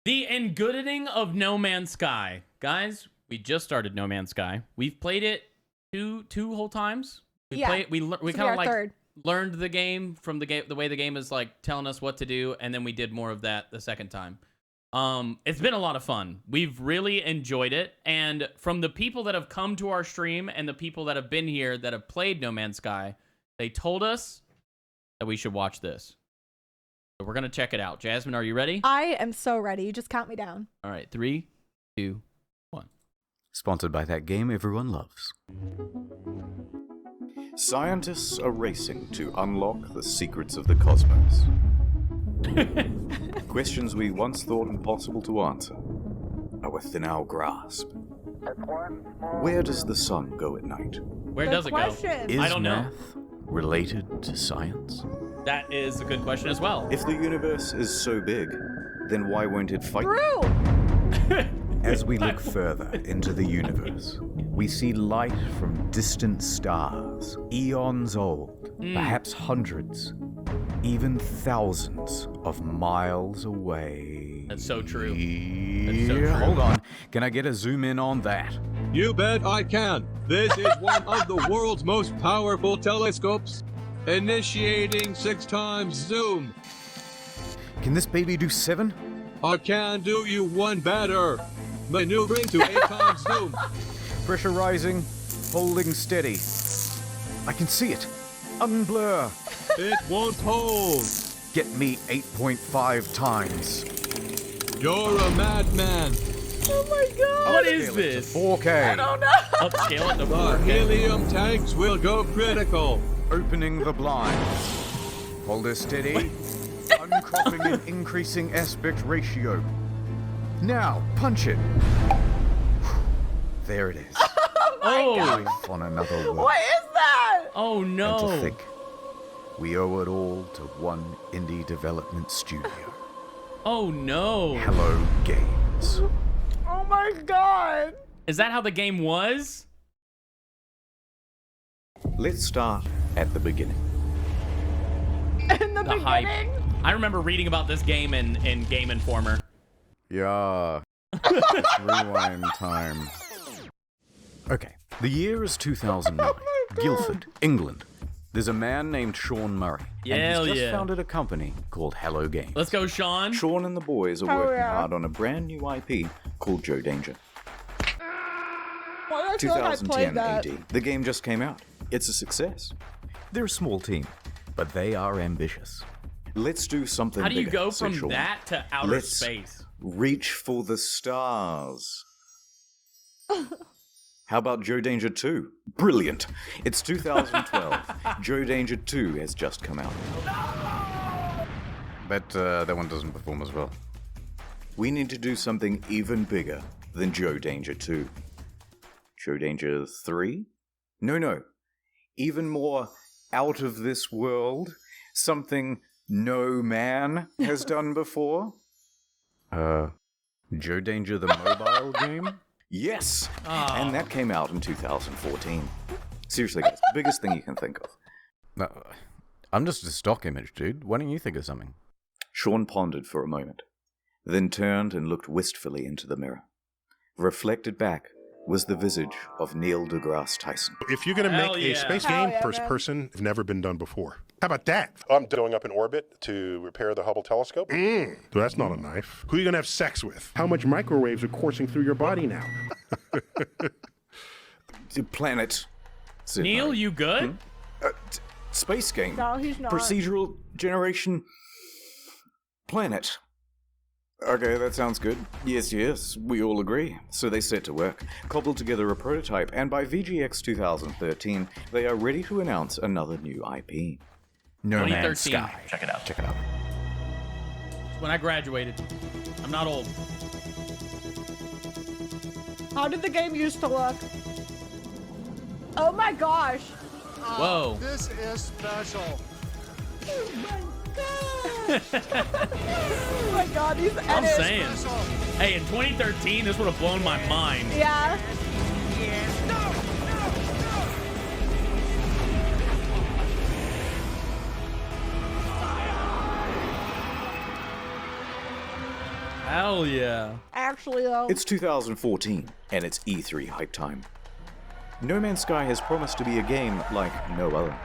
The Engoodening of No Man's Sky. Guys, we just started No Man's Sky. We've played it two whole times. We kind of like learned the game from the way the game is like telling us what to do, and then we did more of that the second time. It's been a lot of fun. We've really enjoyed it, and from the people that have come to our stream and the people that have been here that have played No Man's Sky, they told us that we should watch this. So we're gonna check it out. Jasmine, are you ready? I am so ready. You just count me down. All right, 3, 2, 1. Sponsored by that game everyone loves. Scientists are racing to unlock the secrets of the cosmos. Questions we once thought impossible to answer are within our grasp. Where does the sun go at night? Where does it go? I don't know. Math related to science? That is a good question as well. If the universe is so big, then why won't it fight? As we look further into the universe, we see light from distant stars, eons old, perhaps hundreds, even thousands of miles away. That's so true. That's so true. Hold on. Can I get a zoom in on that? You bet I can. This is one of the world's most powerful telescopes. Initiating 6 times zoom. Can this baby do 7? I can do you one better. Maneuvering to 8 times zoom. Pressurizing, holding steady. I can see it. Unblur. It won't hold. Get me 8.5 times. You're a madman. Oh my god. What is this? 4K. I don't know. Upscale it to The 4K. helium tanks will go critical. Opening the blinds. Hold her steady. Uncropping and increasing aspect ratio. Now, punch it. There it is. Oh my god. Life on another world. What is that? Oh no. And to think, we owe it all to one indie development studio. Oh no. Hello Games. Oh my god. Is that how the game was? Let's start at the beginning. In the beginning? Hype. I remember reading about this game in Game Informer. Yeah. Let's rewind time. Okay. The year is 2009. Guildford, England. There's a man named Sean Murray. And he's just founded a company called Hello Games. Let's go, Sean. Sean and the boys are working hard on a brand new IP called Joe Danger. Why do I feel like I played 2010 that? AD. The game just came out. It's a success. They're a small team, but they are ambitious. Let's do something How do you bigger, go said from Sean. that to outer Let's space? reach for the stars. How about Joe Danger 2? Brilliant. It's 2012. Joe Danger 2 has just come out. But that one doesn't perform as well. We need to do something even bigger than Joe Danger 2. Joe Danger 3? No. Even more out of this world. Something no man has done before. Joe Danger the mobile game? Yes! And that came out in 2014. Seriously, guys, biggest thing you can think of. No, I'm just a stock image, dude. Why don't you think of something? Sean pondered for a moment, then turned and looked wistfully into the mirror. Reflected back was the visage of Neil deGrasse Tyson. If you're going to make a space game, first person, it's never been done before. How about that? I'm going up in orbit to repair the Hubble telescope. That's not a knife. Who are you going to have sex with? How much microwaves are coursing through your body now? Planet. Neil, you good? Space game. No, he's not. Procedural generation. Planet. Okay, that sounds good. Yes, we all agree. So they set to work, cobbled together a prototype, and by VGX 2013, they are ready to announce another new IP. No Man's 2013. Sky. Check it out. Check it out. When I graduated. I'm not old. How did the game used to look? Oh my gosh. Whoa. This is special. Oh my god. Oh my god, these edits. I'm saying. Hey, in 2013, this would have blown my mind. Yeah. Hell yeah. Actually, though. It's 2014, and it's E3 hype time. No Man's Sky has promised to be a game like no other.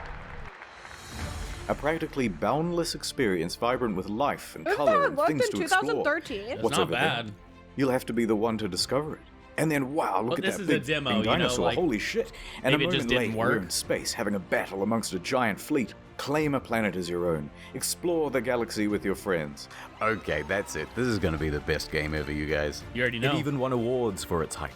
A practically boundless experience vibrant with life and color and things to explore. 2013. It's What's not over there? bad. You'll have to be the one to discover it. And then, wow, look at this that is a big demo, thing you know, dinosaur, like, holy shit. And a maybe it moment just didn't later, work. you're in space, having a battle amongst a giant fleet. Claim a planet as your own. Explore the galaxy with your friends. Okay, that's it. This is going to be the best game ever, you guys. You already know. It even won awards for its hype.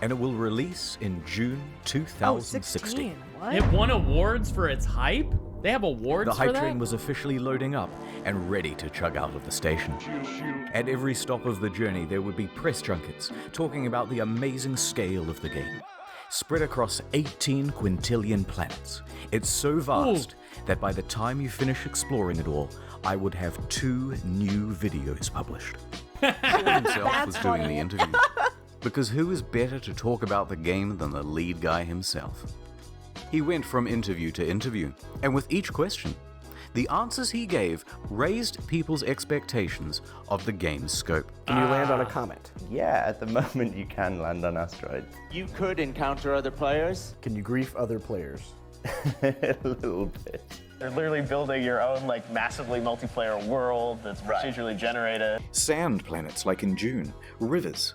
And it will release in June 2016. What? It won awards for its hype? They have awards The for hype that? train was officially loading up and ready to chug out of the station. At every stop of the journey, there would be press junkets talking about the amazing scale of the game. Spread across 18 quintillion planets. It's so vast that by the time you finish exploring it all, I would have 2 new videos published. Sean himself was doing the interview. Because who is better to talk about the game than the lead guy himself? He went from interview to interview, and with each question, the answers he gave raised people's expectations of the game's scope. Can you land on a comet? Yeah, at the moment you can land on asteroids. You could encounter other players. Can you grief other players? A little bit. They're literally building your own like massively multiplayer world that's procedurally generated. Sand planets like in June. Rivers.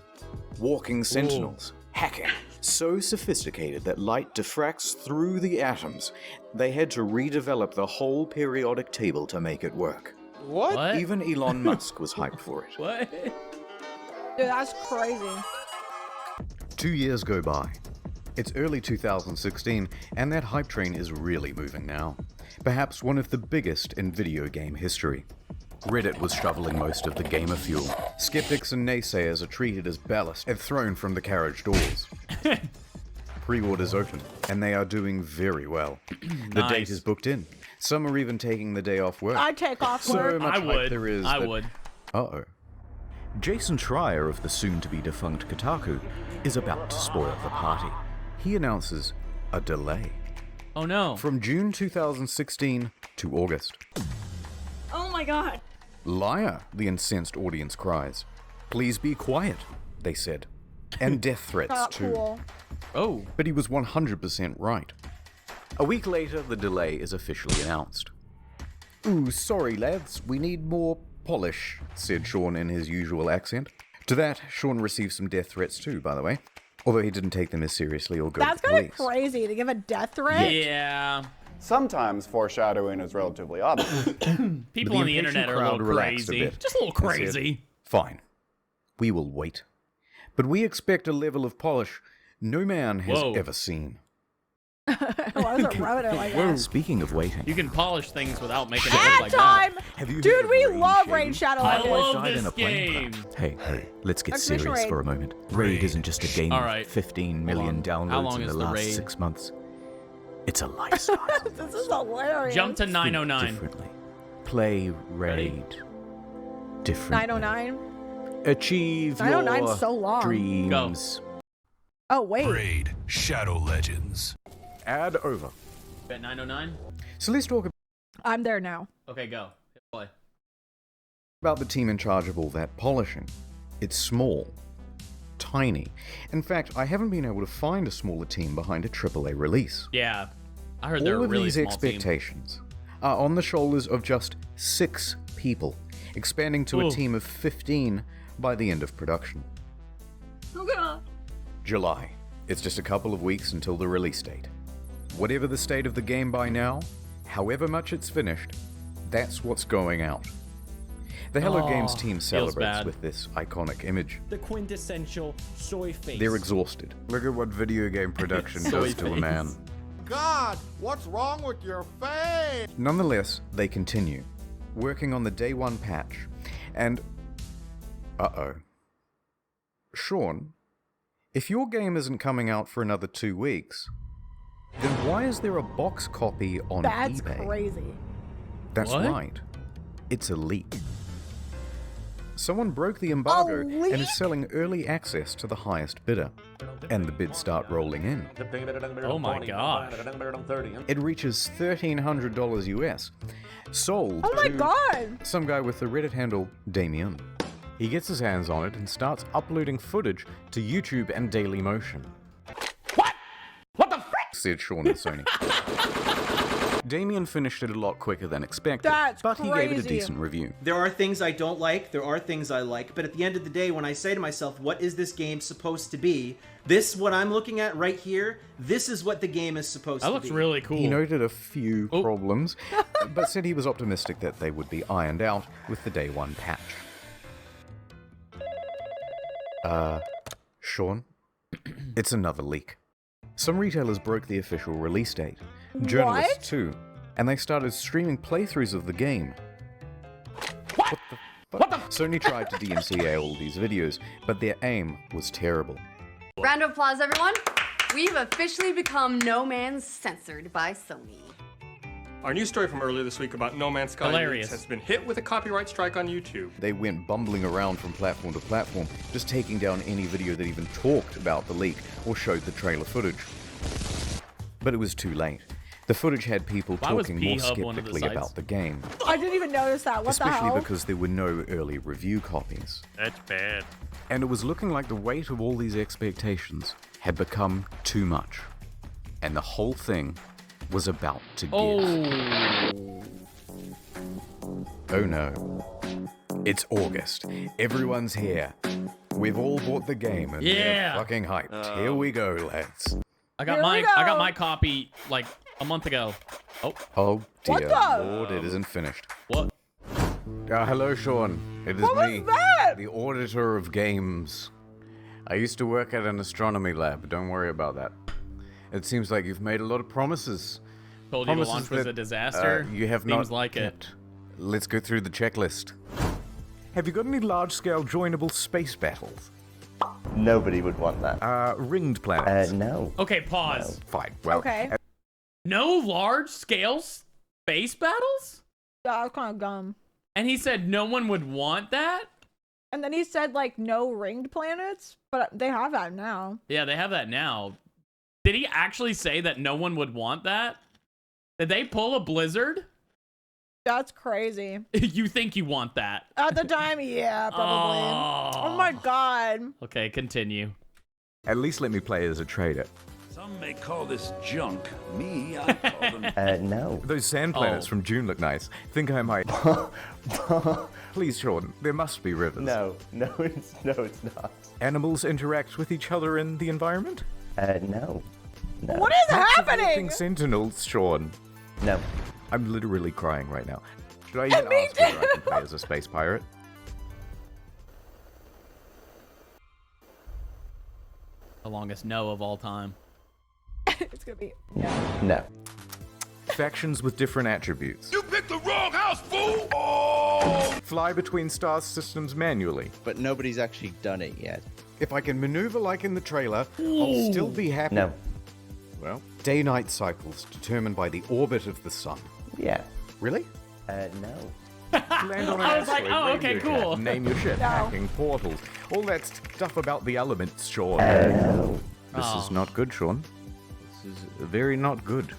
Walking sentinels. Hacking. So sophisticated that light diffracts through the atoms, they had to redevelop the whole periodic table to make it work. What? Even Elon Musk was hyped for it. What? Dude, that's crazy. 2 years go by. It's early 2016, and that hype train is really moving now. Perhaps one of the biggest in video game history. Reddit was shoveling most of the gamer fuel. Skeptics and naysayers are treated as ballast and thrown from the carriage doors. Pre-orders open, and they are doing very well. The date is booked in. Some are even taking the day off work. I'd take off So work. much I hype would. there is I that- would. Uh-oh. Jason Schreier of the soon-to-be-defunct Kotaku is about to spoil the party. He announces a delay. Oh no. From June 2016 to August. Oh my god. Liar, the incensed audience cries. Please be quiet, they said. And death threats Not too. cool. Oh. But he was 100% right. A week later, the delay is officially announced. Ooh, sorry lads, we need more polish, said Sean in his usual accent. To that, Sean received some death threats too, by the way. Although he didn't take them as seriously or go That's to the kind of police. crazy to give a death threat. Yeah. Sometimes foreshadowing is relatively obvious. People on the internet are a crowd little relaxed crazy. a bit. Just a little and said, crazy. Fine. We will wait. But we expect a level of polish no man has Whoa. ever seen. Why was it rubbing it like that? Speaking of waiting, You can polish things without making it look Ad like time! that. have you heard Dude, of we Raid love Shading? Raid Shadow I Legends. love Died in this a plane game. crash. Hey, let's get Expedition serious Raid. for a moment. Raid isn't just a game All right. with 15 million How downloads long in is the the last Raid? 6 months. It's a lifestyle. This is hilarious. Jump to Think 909. differently. Play Raid differently. 909. Achieve 909 's your so long. dreams. Oh, wait. Raid Shadow Legends. Ad over. Bet 909? So let's talk I'm there now. Okay, go. Hit play. about the team in charge of all that polishing. It's small. Tiny. In fact, I haven't been able to find a smaller team behind a AAA release. Yeah. I heard they're All a of really these small team. expectations are on the shoulders of just 6 people, expanding to Ooh. a team of 15 by the end of production. July. It's just a couple of weeks until the release date. Whatever the state of the game by now, however much it's finished, that's what's going out. The Hello Games team celebrates bad. with this iconic image. The quintessential soy face. They're exhausted. Look at what video game production Soy does to a face. man. God, what's wrong with your face? Nonetheless, they continue, working on the day one patch, and... uh-oh. Sean, if your game isn't coming out for another 2 weeks, then why is there a box copy on That's eBay? crazy. That's What? right. It's a leak. Someone broke the embargo leak? and is selling early access to the highest bidder. And the bids start rolling in. Oh my gosh. It reaches $1,300 US. Sold Oh my to god. some guy with the Reddit handle Damien. He gets his hands on it and starts uploading footage to YouTube and Dailymotion. What the frick? Said Sean and Sony. Damien finished it a lot quicker than expected, but he gave it a decent review. There are things I don't like, there are things I like, but at the end of the day, when I say to myself, what is this game supposed to be? This, what I'm looking at right here, this is what the game is supposed to be. That looks really cool. He noted a few problems, but said he was optimistic that they would be ironed out with the day one patch. Sean? It's another leak. Some retailers broke the official release date. Journalists too. And they started streaming playthroughs of the game. What the fuck? Sony tried to DMCA all these videos, but their aim was terrible. Round of applause, everyone. We've officially become No Man's censored by Sony. Our news story from earlier this week about No Man's Sky Hilarious. has been hit with a copyright strike on YouTube. They went bumbling around from platform to platform, just taking down any video that even talked about the leak or showed the trailer footage. But it was too late. The footage had people talking more skeptically about the game. I didn't even notice that. What the hell? Especially because there were no early review copies. That's bad. And it was looking like the weight of all these expectations had become too much. And the whole thing was about to give. Oh no. It's August. Everyone's here. We've all bought the game and they're fucking hyped. Here we go, lads. I got my copy like a month ago. Oh dear What the? Lord, it isn't finished. What? Hello, Sean. It is What was me, that? the auditor of games. I used to work at an astronomy lab. Don't worry about that. It seems like you've made a lot of promises. Told you the launch was a disaster. You have Seems not like kept. Let's go through the checklist. Have you got any large-scale joinable space battles? Nobody would want that. Ringed planets? No. Okay, pause. Fine. Well, Okay. No large-scale space battles? Yeah, that's kind of dumb. And he said no one would want that? And then he said, like, no ringed planets? But they have that now. Yeah, they have that now. Did he actually say that no one would want that? Did they pull a Blizzard? That's crazy. You think you want that? At the time, yeah, probably. Oh my god. Okay, continue. At least let me play as a trader. Some may call this junk. Me, I call them... No. Those sand planets from June look nice. Think I might... Please, Sean, there must be rivers. No, it's not. Animals interact with each other in the environment? No. What is happening? Sentinels, Sean. No. I'm literally crying right now. Should I even ask whether I can play as a space pirate? The longest no of all time. It's gonna be... No. Factions with different attributes. You picked the wrong house, fool! Oh! Fly between star systems manually. But nobody's actually done it yet. If I can maneuver like in the trailer, I'll still be happy. No. Well, day-night cycles determined by the orbit of the sun. Yeah. Really? No. Land on an I was like, asteroid, oh, okay, radio cool. jet, name your ship, No. hacking portals, all that stuff about the elements, Sean. No. This is not good, Sean. This is very not good.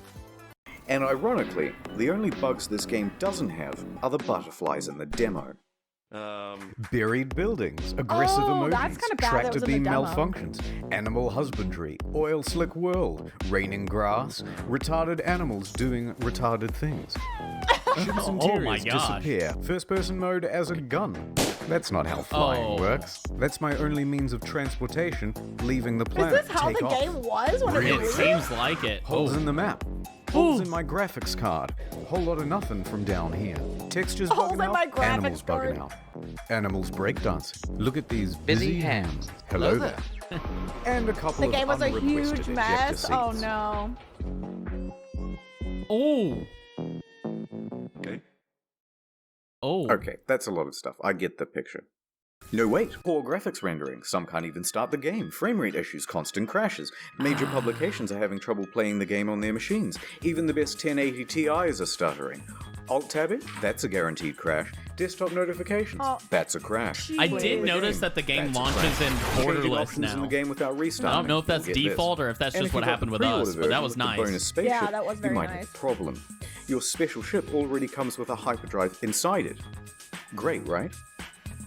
And ironically, the only bugs this game doesn't have are the butterflies in the demo. Buried buildings, aggressive Oh, that's emotions, kinda bad that tractor was in the beam demo. malfunctions, animal husbandry, oil slick world, raining grass, retarded animals doing retarded things. Ships Oh my interiors gosh. disappear. First person mode as a gun. That's not how flying works. That's my only means of transportation, leaving the Is planet. this how Take the off. game was when it It released? seems like it. Holes in the map. Holes in my graphics card. Whole lot of nothing from down here. Textures Holes bugging in my out. graphics Animals card. bugging out. Animals breakdancing. Look at these busy hands. Hello there. And a couple The of game was a unrequested huge ejector mess. Oh seats. no. Oh. Okay. Oh. Okay, that's a lot of stuff. I get the picture. No, wait. Poor graphics rendering. Some can't even start the game. Frame rate issues, constant crashes. Major publications are having trouble playing the game on their machines. Even the best 1080 Ti's are stuttering. Alt-tabbing? That's a guaranteed crash. Desktop notifications? Oh. That's a crash. I did notice that the game launches in Changing borderless options in now. the game without I restarting. don't know if that's Get this. default or if that's And just if what you've got happened the with us, pre-order but that version was with the nice. bonus spaceship, Yeah, that was very you might nice. have a problem. Your special ship already comes with a hyperdrive inside it. Great, right?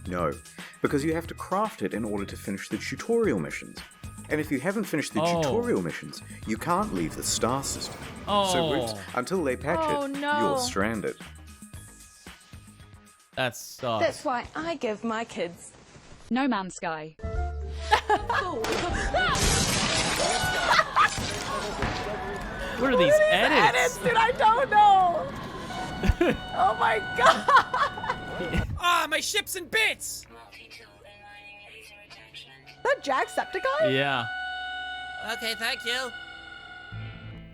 No, because you have to craft it in order to finish the tutorial missions. And if you haven't finished the tutorial missions, you can't leave the star system. So whoops, until they patch it, you're stranded. That sucks. That's why I give my kids No Man's Sky. What are these edits? Dude, I don't know. Oh my god. Ah, my ship's in bits. Is that Jacksepticeye? Yeah. Okay, thank you.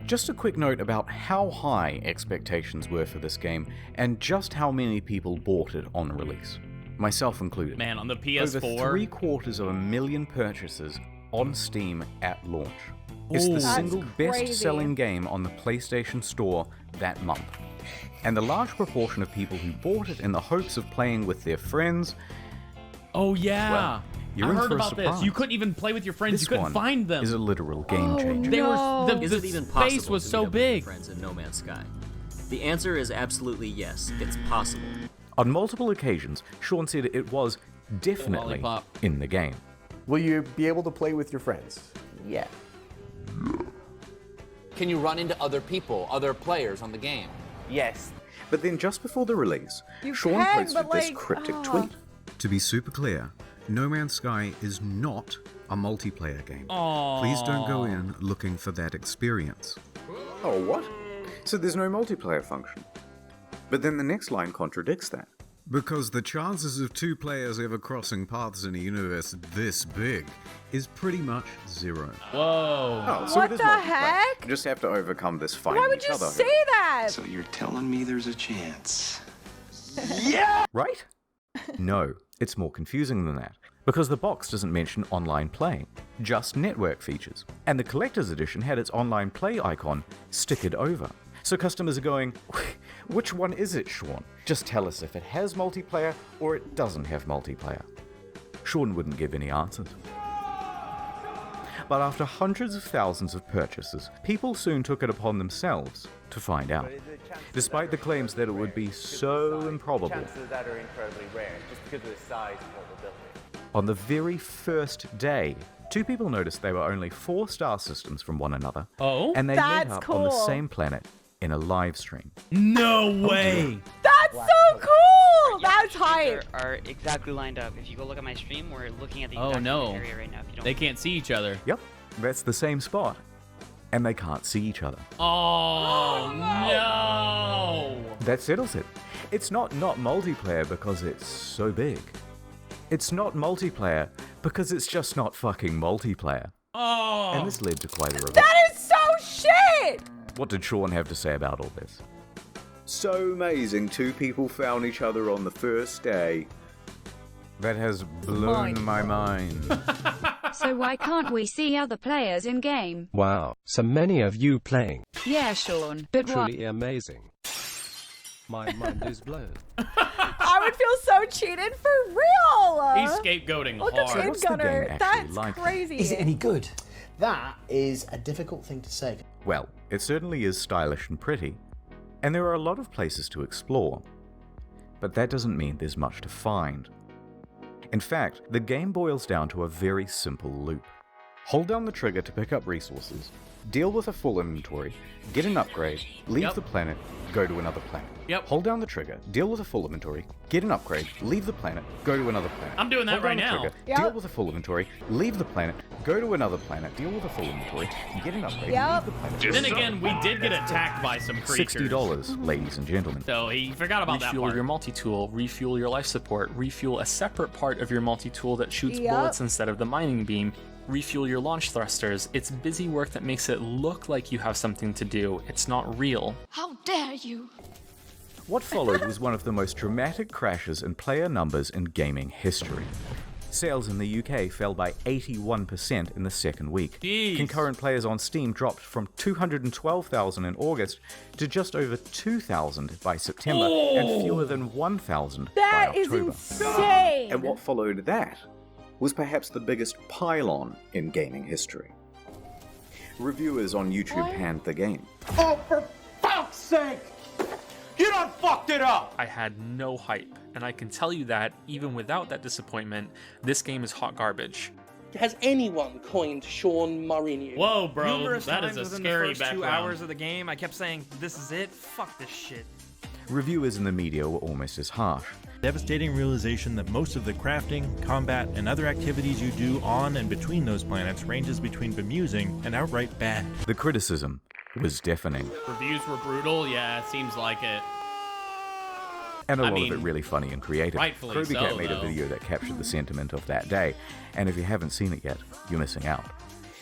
Just a quick note about how high expectations were for this game and just how many people bought it on release, myself included. Man, on the PS4? Over 750,000 purchases on Steam at launch. It's the single best-selling game on the PlayStation Store that month. And the large proportion of people who bought it in the hopes of playing with their friends... Oh yeah! Well, you're I in heard for a about surprise. this. You couldn't even play with your friends. This You couldn't one find them. is a literal game changer. They were, Is it even space possible was to so meet up with big. your friends in No Man's Sky? The answer is absolutely yes. It's possible. On multiple occasions, Sean said it was definitely in the game. Will you be able to play with your friends? Yeah. Can you run into other people, other players on the game? Yes. But then just before the release, Sean can, posted but, this like, cryptic tweet. To be super clear, No Man's Sky is not a multiplayer game. Aww. Please don't go in looking for that experience. Oh, what? So there's no multiplayer function. But then the next line contradicts that. Because the chances of two players ever crossing paths in a universe this big is pretty much zero. Whoa. Oh, so What it is the multiplayer. heck? You just have to overcome this fighting Why would each you other. say that? So you're telling me there's a chance? Yeah! Right? No, it's more confusing than that. Because the box doesn't mention online playing, just network features. And the collector's edition had its online play icon stickered over. So customers are going, which one is it, Sean? Just tell us if it has multiplayer or it doesn't have multiplayer. Sean wouldn't give any answers. But after hundreds of thousands of purchases, people soon took it upon themselves to find out. Despite the claims that it would be so improbable. Chances that are incredibly rare, just because of the size of what we're building. On the very first day, two people noticed they were only 4 star systems from one another. Oh? And they met That's up on the cool. same planet in a live stream. No way! That's so cool! That's hype! Are exactly lined up. If you go look at my stream, we're looking at the Oh exact no. same area right now. If you don't They can't see each other. Yep, that's the same spot. And they can't see each other. Oh no! That settles it. It's not multiplayer because it's so big. It's not multiplayer because it's just not fucking multiplayer. Oh! And this led to quite a revolt. That is so shit! What did Sean have to say about all this? So amazing, two people found each other on the first day. That has blown my mind. So why can't we see other players in game? Wow, so many of you playing. Yeah, Sean, but why? Truly amazing. My mind is blown. I would feel so cheated for real! He's scapegoating Look hard. at What's the Gunner. game actually That's like? crazy. Is it any good? That is a difficult thing to say. Well, it certainly is stylish and pretty, and there are a lot of places to explore. But that doesn't mean there's much to find. In fact, the game boils down to a very simple loop. Hold down the trigger to pick up resources, deal with a full inventory, get an upgrade, leave the planet, go to another planet. Yep. Hold down the trigger, deal with a full inventory, get an upgrade, leave the planet, go to another planet. I'm doing that Hold down right the now. Trigger, Yep. Deal with a full inventory, leave the planet, go to another planet, deal with a full inventory, get an upgrade, Yep. leave the planet. Then again, we did get attacked by some creatures. $60, ladies and gentlemen. So he forgot about that Refuel part. your multi-tool, refuel your life support, refuel a separate part of your multi-tool that shoots Yep. bullets instead of the mining beam, refuel your launch thrusters. It's busy work that makes it look like you have something to do. It's not real. How dare you? What followed was one of the most dramatic crashes in player numbers in gaming history. Sales in the UK fell by 81% in the second week. Jeez. Concurrent players on Steam dropped from 212,000 in August to just over 2,000 by September and fewer than 1,000 by That is October. insane! And what followed that was perhaps the biggest pylon in gaming history. Reviewers on YouTube panned the game. Oh, for fuck's sake! You done fucked it up! I had no hype and I can tell you that, even without that disappointment, this game is hot garbage. Has anyone coined Sean Mourinho? Whoa, bro, Numerous that times is a within scary the first background. 2 hours of the game, I kept saying, this is it? Fuck this shit. Reviewers in the media were almost as harsh. Devastating realization that most of the crafting, combat, and other activities you do on and between those planets ranges between bemusing and outright bad. The criticism was deafening. Reviews were brutal, yeah, seems like it. And a lot of it really funny and creative. Rightfully Cat so, made a though. video that captured the sentiment of that day, and if you haven't seen it yet, you're missing out.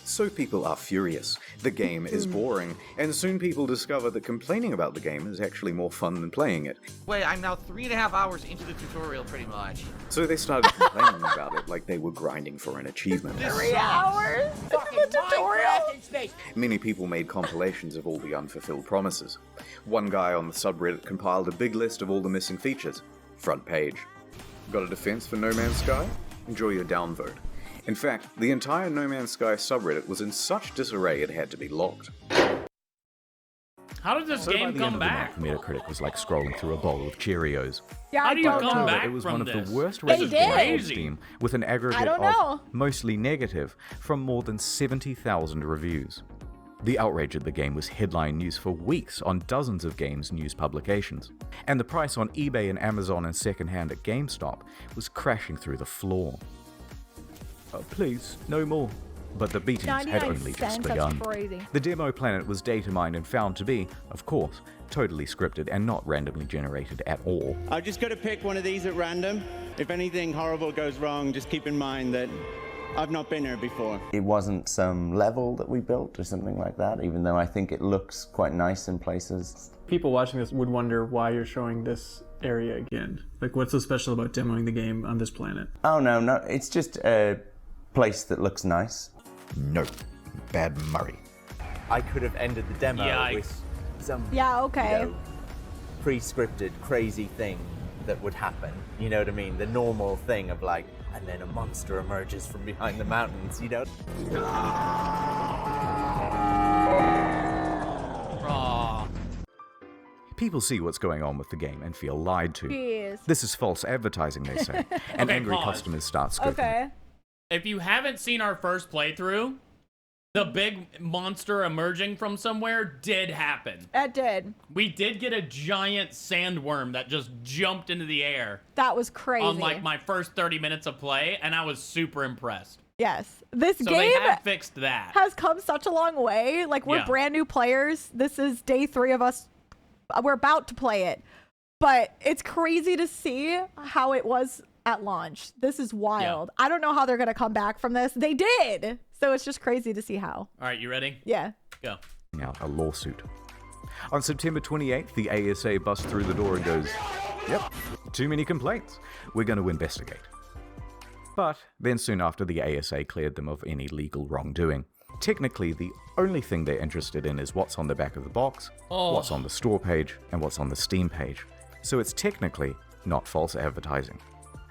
So people are furious. The game is boring, and soon people discover that complaining about the game is actually more fun than playing it. Wait, I'm now 3.5 hours into the tutorial, pretty much. So they started complaining about it like they were grinding for an achievement. 3 hours? Fucking Minecraft in space. Many people made compilations of all the unfulfilled promises. One guy on the subreddit compiled a big list of all the missing features. Front page. Got a defense for No Man's Sky? Enjoy your downvote. In fact, the entire No Man's Sky subreddit was in such disarray it had to be locked. How did this So by game the come end of the back? month, Metacritic was like scrolling through a bowl of Cheerios. Yeah, How do you I don't come know. back It was from one of this? the worst They rated did. games on Crazy. Steam, with an aggregate I don't of know. mostly negative from more than 70,000 reviews. The outrage at the game was headline news for weeks on dozens of games news publications, and the price on eBay and Amazon and secondhand at GameStop was crashing through the floor. Please, no more. But the beatings had 99 only just cents, begun. that's crazy. The demo planet was data mined and found to be, of course, totally scripted and not randomly generated at all. I've just got to pick one of these at random. If anything horrible goes wrong, just keep in mind that I've not been here before. It wasn't some level that we built or something like that, even though I think it looks quite nice in places. People watching this would wonder why you're showing this area again. Like, what's so special about demoing the game on this planet? Oh, no, it's just a place that looks nice. No. Bad Murray. I could have ended the demo with some pre-scripted crazy thing that would happen. You know what I mean? The normal thing of like, and then a monster emerges from behind the mountains, you know? People see what's going on with the game and feel lied to. Jeez. This is false advertising, they say, and Okay, angry pause. customers start scooping. Okay. If you haven't seen our first playthrough, the big monster emerging from somewhere did happen. It did. We did get a giant sandworm that just jumped into the air That was crazy. on like my first 30 minutes of play, and I was super impressed. Yes. This So game they have fixed that. has come such a long way. Like, we're Yeah. brand new players. This is day 3 of us. We're about to play it. But it's crazy to see how it was at launch. This is wild. I don't know how they're going to come back from this. They did. So it's just crazy to see how. All right, you ready? Yeah. Go. Now, a lawsuit. On September 28th, the ASA busts through the door and goes, "Yep, too many complaints. We're going to investigate." But then soon after, the ASA cleared them of any legal wrongdoing. Technically, the only thing they're interested in is what's on the back of the box, what's on the store page, and what's on the Steam page. So it's technically not false advertising.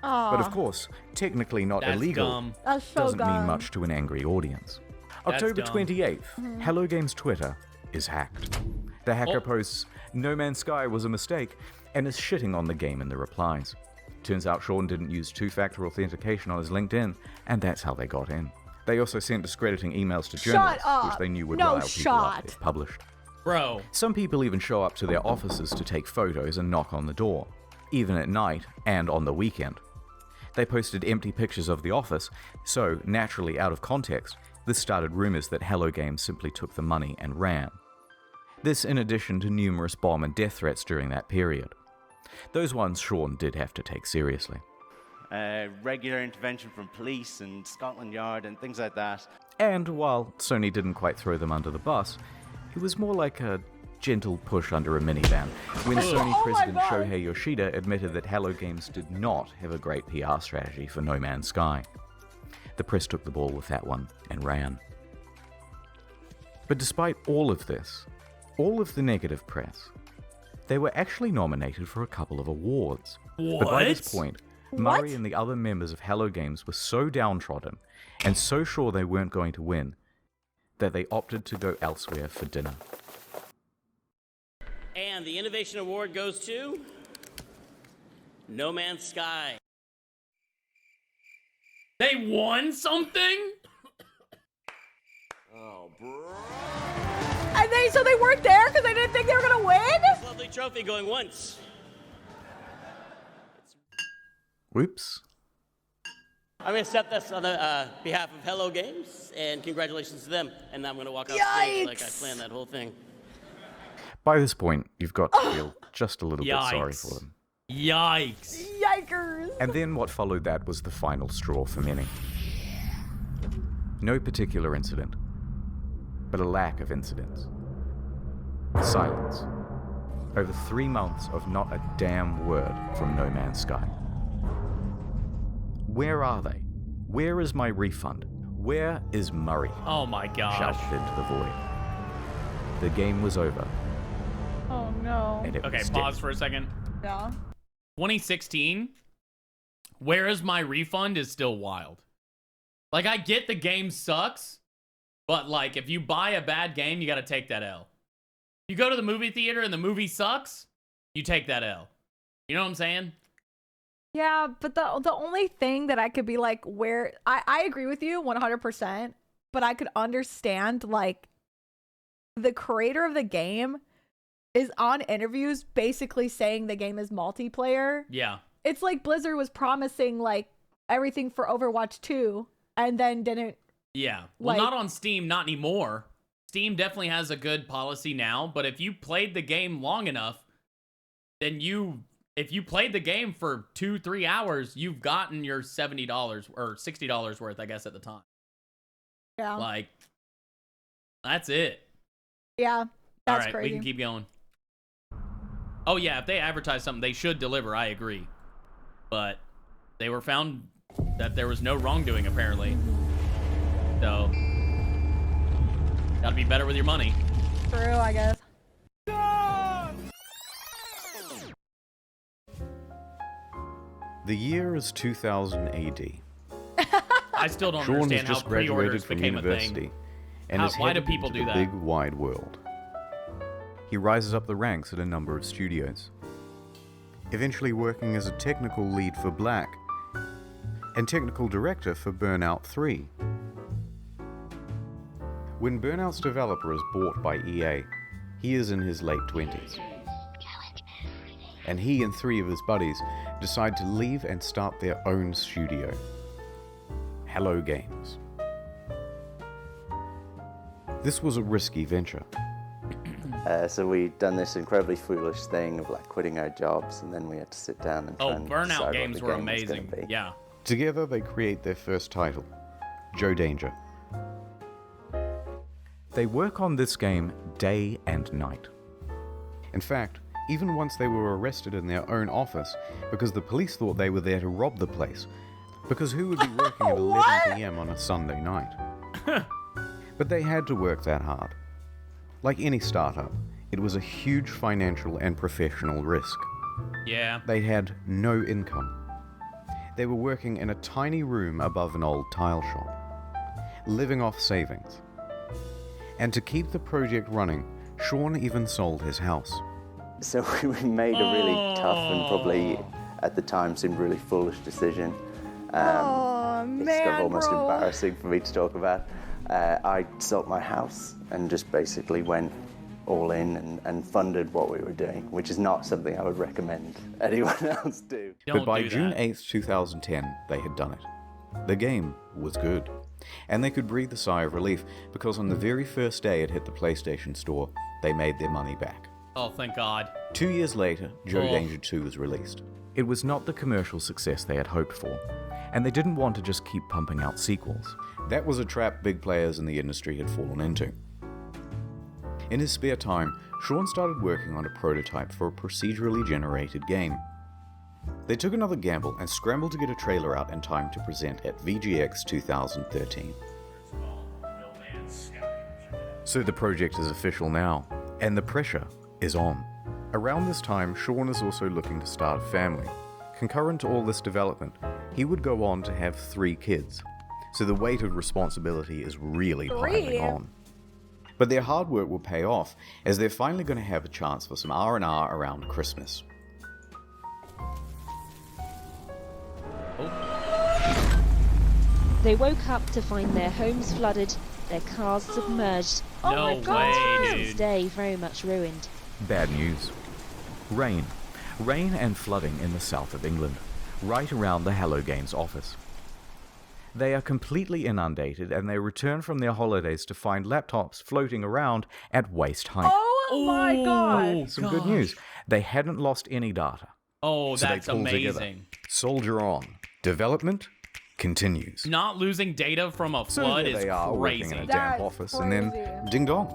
But of course, technically not That's illegal dumb. That's so doesn't mean dumb. much to an angry audience. That's October dumb. 28th, Hello Games Twitter is hacked. The hacker posts, "No Man's Sky was a mistake," and is shitting on the game in the replies. Turns out Sean didn't use two-factor authentication on his LinkedIn, and that's how they got in. They also sent discrediting emails to journalists, which they knew would rile people up if published. Bro. Some people even show up to their offices to take photos and knock on the door, even at night and on the weekend. They posted empty pictures of the office, so, naturally out of context, this started rumors that Hello Games simply took the money and ran. This in addition to numerous bomb and death threats during that period. Those ones Sean did have to take seriously. Regular intervention from police and Scotland Yard and things like that. And while Sony didn't quite throw them under the bus, it was more like a gentle push under a minivan when Sony President Shohei Yoshida admitted that Hello Games did not have a great PR strategy for No Man's Sky. The press took the ball with that one and ran. But despite all of this, all of the negative press, they were actually nominated for a couple of awards. But by this point, Murray and the other members of Hello Games were so downtrodden and so sure they weren't going to win that they opted to go elsewhere for dinner. And the Innovation Award goes to No Man's Sky. They won something? Oh, bro. And so they weren't there because they didn't think they were gonna win? This lovely trophy going once. Whoops. I'm going to accept this on the behalf of Hello Games, and congratulations to them. And I'm going to walk off stage like I planned that whole thing. By this point, you've got to feel just a little bit sorry for them. Yikes. Yikers. And then what followed that was the final straw for many. No particular incident, but a lack of incidents. Silence. Over 3 months of not a damn word from No Man's Sky. Where are they? Where is my refund? Where is Murray? Oh my gosh. Shouted into the void. The game was over. Oh no. Okay, pause for a second. Yeah. 2016, where is my refund is still wild. Like, I get the game sucks, but like, if you buy a bad game, you gotta take that L. You go to the movie theater and the movie sucks, you take that L. You know what I'm saying? Yeah, but the only thing that I could be like, where I agree with you 100%, but I could understand like the creator of the game is on interviews basically saying the game is multiplayer. Yeah. It's like Blizzard was promising like everything for Overwatch 2 and then didn't. Yeah. Well, not on Steam, not anymore. Steam definitely has a good policy now, but if you played the game long enough, then if you played the game for 2-3 hours, you've gotten your $70 or $60 worth, I guess, at the time. Yeah. Like, that's it. Yeah. That's all right, crazy. we can keep going. Oh, yeah, if they advertise something, they should deliver. I agree. But they were found that there was no wrongdoing, apparently. So, gotta be better with your money. True, I guess. The year is 2000 AD. I still don't Sean has understand how just graduated pre-orders from became a university thing. and is Why do headed people into do the that? big wide world. He rises up the ranks at a number of studios, eventually working as a technical lead for Black and technical director for Burnout 3. When Burnout's developer is bought by EA, he is in his late 20s. And he and 3 of his buddies decide to leave and start their own studio, Hello Games. This was a risky venture. So we'd done this incredibly foolish thing of like quitting our jobs, and then we had to sit down and try and Burnout decide games what the were game was gonna amazing. be. Yeah. Together they create their first title, Joe Danger. They work on this game day and night. In fact, even once they were arrested in their own office because the police thought they were there to rob the place. Because who would be working at 11 p.m. on a Sunday night? But they had to work that hard. Like any startup, it was a huge financial and professional risk. Yeah. They had no income. They were working in a tiny room above an old tile shop, living off savings. And to keep the project running, Sean even sold his house. So we made a really tough and probably at the time seemed really foolish decision. It's kind of almost embarrassing for me to talk about. I sold my house and just basically went all in and funded what we were doing, which is not something I would recommend anyone else do. But by June 8th, 2010, they had done it. The game was good. And they could breathe a sigh of relief because on the very first day it hit the PlayStation Store, they made their money back. Oh, thank God. 2 years later, Joe Danger 2 was released. It was not the commercial success they had hoped for, and they didn't want to just keep pumping out sequels. That was a trap big players in the industry had fallen into. In his spare time, Sean started working on a prototype for a procedurally generated game. They took another gamble and scrambled to get a trailer out in time to present at VGX 2013. So the project is official now, and the pressure is on. Around this time, Sean is also looking to start a family. Concurrent to all this development, he would go on to have 3 kids, so the weight of responsibility is really piling on. But their hard work will pay off, as they're finally going to have a chance for some R&R around Christmas. They woke up to find their homes flooded, their cars submerged. No way, dude. Day very much ruined. Bad news. Rain. Rain and flooding in the south of England, right around the Hello Games office. They are completely inundated and they return from their holidays to find laptops floating around at waist height. Oh my god. Some good news. They hadn't lost any data. Oh, So that's they pulled together. amazing. Soldier on. Development continues. Not losing data from a So flood there is they are, working crazy. in a damp office, and then ding dong.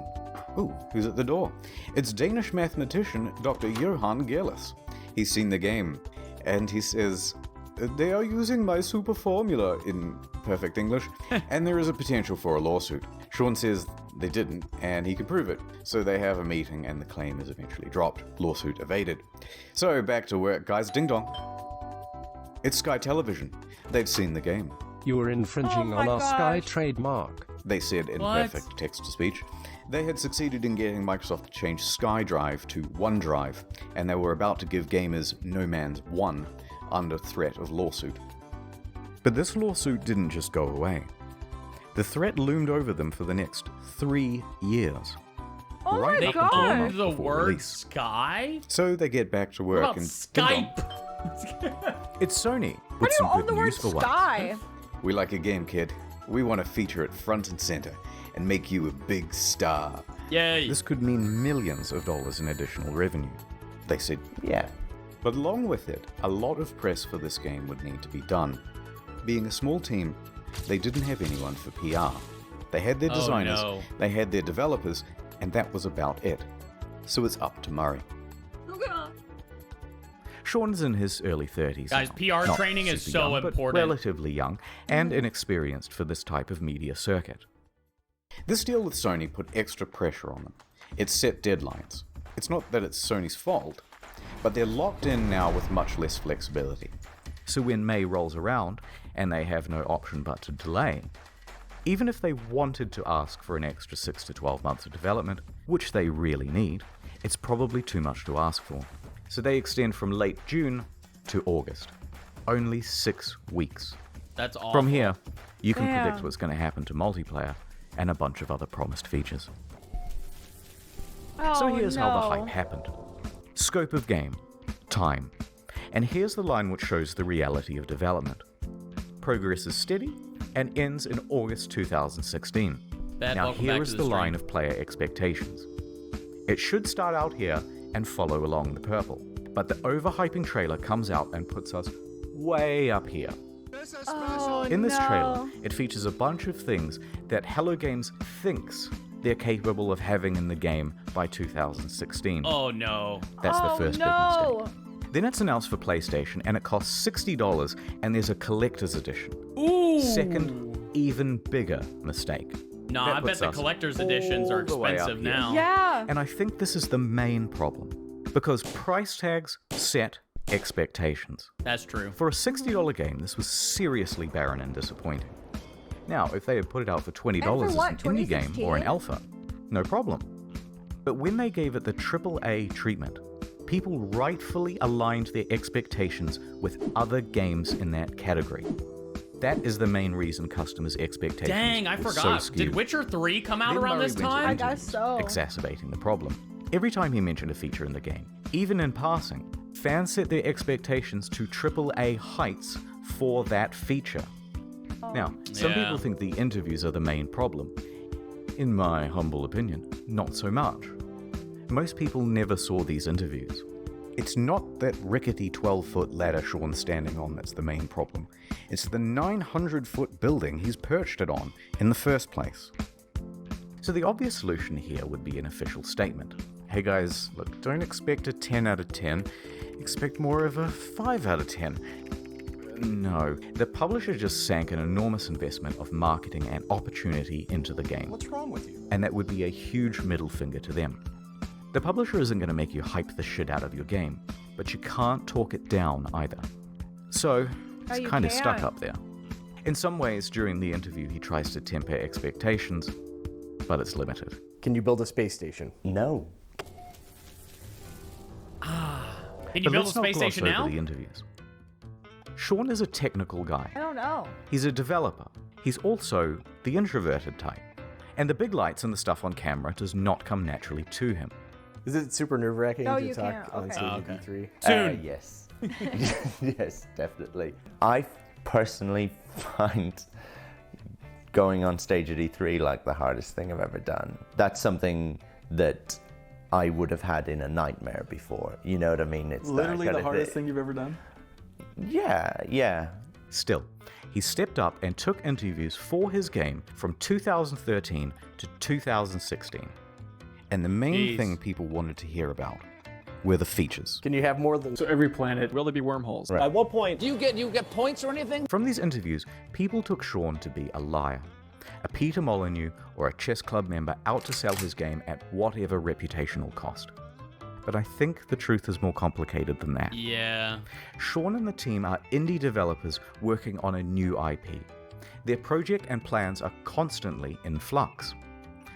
Ooh, who's at the door? It's Danish mathematician Dr. Johan Gerlis. He's seen the game, and he says, they are using my super formula in perfect English, and there is a potential for a lawsuit. Sean says they didn't, and he can prove it. So they have a meeting, and the claim is eventually dropped. Lawsuit evaded. So back to work, guys. Ding dong. It's Sky Television. They've seen the game. You are infringing on our Sky trademark. They said in perfect text-to-speech. They had succeeded in getting Microsoft to change SkyDrive to OneDrive, and they were about to give gamers No Man's 1 under threat of lawsuit. But this lawsuit didn't just go away. The threat loomed over them for the next 3 years. Oh right my up god! until the Owned month the before word release. Sky? So they get back to work What about and Skype? It's Sony How with do you some own good the word news for once. sky? We like a game, kid. We want to feature it front and center and make you a big star. Yay. This could mean millions of dollars in additional revenue. They said, yeah. But along with it, a lot of press for this game would need to be done. Being a small team, they didn't have anyone for PR. They had their designers, they had their developers, and that was about it. So it's up to Murray. Sean's in his early 30s. Guys, now. PR Not training is super so young, but important. relatively young and inexperienced for this type of media circuit. This deal with Sony put extra pressure on them. It set deadlines. It's not that it's Sony's fault, but they're locked in now with much less flexibility. So when May rolls around and they have no option but to delay, even if they wanted to ask for an extra 6 to 12 months of development, which they really need, it's probably too much to ask for. So they extend from late June to August. Only 6 weeks. That's awful. From here, you can Damn. predict what's going to happen to multiplayer and a bunch of other promised features. So here's how the hype happened. Scope of game. Time. And here's the line which shows the reality of development. Progress is steady and ends in August 2016. Now welcome here back is to the the line stream. of player expectations. It should start out here and follow along the purple, but the overhyping trailer comes out and puts us way up here. Oh, In this no. trailer, it features a bunch of things that Hello Games thinks they're capable of having in the game by 2016. Oh no. That's the first big no. mistake. Then it's announced for PlayStation and it costs $60 and there's a collector's edition. Ooh. Second, even bigger mistake. Nah, That I bet puts the us collector's editions are all the way up expensive here. now. Yeah. And I think this is the main problem because price tags set expectations. That's true. For a $60 game, this was seriously barren and disappointing. Now, if they had put it out for $20 as what, an indie game or an 2016? alpha, no problem. But when they gave it the AAA treatment, people rightfully aligned their expectations with other games in that category. That is the main reason customers' expectations Dang, I were so forgot. skewed. Did Witcher 3 come out Then around Murray this went into time? I guess so. exacerbating the problem. Every time he mentioned a feature in the game, even in passing, fans set their expectations to AAA heights for that feature. Now, some Yeah. people think the interviews are the main problem. In my humble opinion, not so much. Most people never saw these interviews. It's not that rickety 12-foot ladder Sean's standing on that's the main problem. It's the 900-foot building he's perched it on in the first place. So the obvious solution here would be an official statement. Hey guys, look, don't expect a 10 out of 10. Expect more of a 5 out of 10. No, the publisher just sank an enormous investment of marketing and opportunity into the game. What's wrong with you? And that would be a huge middle finger to them. The publisher isn't going to make you hype the shit out of your game, but you can't talk it down either. So, it's you kind of stuck can. up there. In some ways, during the interview, he tries to temper expectations, but it's limited. Can you build a space station? No. Can you But build a let's not space gloss station over now? the interviews. Sean is a technical guy. I don't know. He's a developer. He's also the introverted type. And the big lights and the stuff on camera does not come naturally to him. Is it super nerve-wracking No, to you talk can't. on Okay. stage at E3? Soon. Yes. Yes, definitely. I personally find going on stage at E3 like the hardest thing I've ever done. That's something that I would have had in a nightmare before. You know what I mean? It's literally the hardest thing you've ever done? Yeah. Still, he stepped up and took interviews for his game from 2013 to 2016. And the main thing people wanted to hear about were the features. Can you have more than... So every planet, will there be wormholes? Right. At what point do you get points or anything? From these interviews, people took Sean to be a liar, a Peter Molyneux or a chess club member out to sell his game at whatever reputational cost. But I think the truth is more complicated than that. Yeah. Sean and the team are indie developers working on a new IP. Their project and plans are constantly in flux.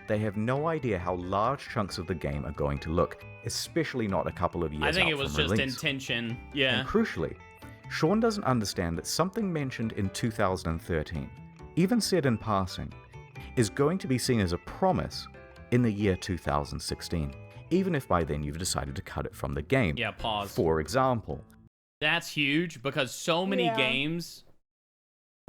They have no idea how large chunks of the game are going to look, especially not a couple of years out I think it was from just release. intention. Yeah. And crucially, Sean doesn't understand that something mentioned in 2013, even said in passing, is going to be seen as a promise in the year 2016, even if by then you've decided to cut it from the game. Yeah, pause. For example. That's huge because so many games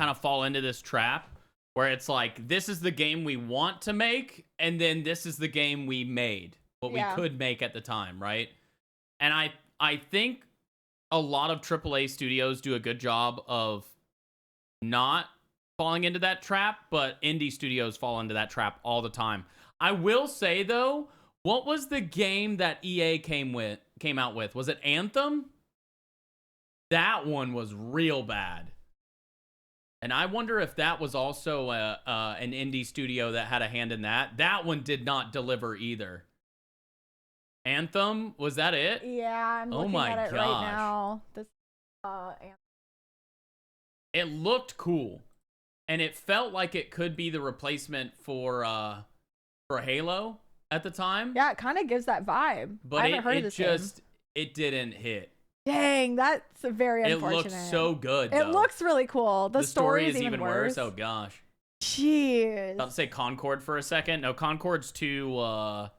kind of fall into this trap where it's like, this is the game we want to make, and then this is the game we made, what we could make at the time, right? And I think a lot of AAA studios do a good job of not falling into that trap, but indie studios fall into that trap all the time. I will say, though, what was the game that EA came out with? Was it Anthem? That one was real bad. And I wonder if that was also an indie studio that had a hand in that. That one did not deliver either. Anthem, was that it? Yeah, I'm looking at it right now. This Anthem. It looked cool. And it felt like it could be the replacement for Halo at the time. Yeah, it kind of gives that vibe. But I haven't heard of this game. It didn't hit. Dang, that's very unfortunate. It looks so good, It though. looks really cool. The story is even worse. Oh, gosh. Jeez. About to say Concord for a second. No, Concord's too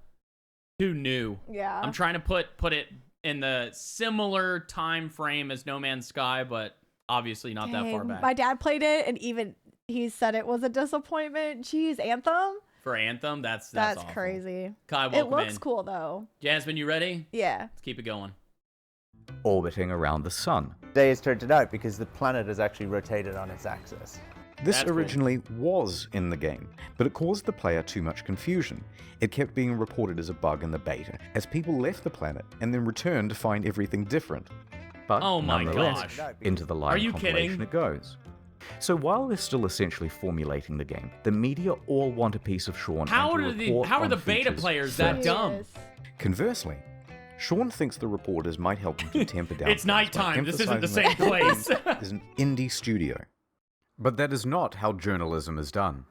new. Yeah. I'm trying to put it in the similar time frame as No Man's Sky, but obviously not that far back. My dad played it, and even he said it was a disappointment. Jeez, Anthem? For Anthem, that's awful. crazy. Kai, welcome It looks in. cool, though. Jasmine, you ready? Yeah. Let's keep it going. Orbiting around the sun. Day has turned it out because the planet has actually rotated on its axis. This originally was in the game, but it caused the player too much confusion. It kept being reported as a bug in the beta, as people left the planet and then returned to find everything different. But Oh my nonetheless, gosh. into the live Are you compilation kidding? it goes. So while they're still essentially formulating the game, the media all want a piece of Sean. How and to report are on the beta features players that first. dumb? Conversely, Sean thinks the reporters might help him to temper down. It's things by nighttime. This isn't the emphasizing same that place. this is an indie studio. But that is not how journalism is done.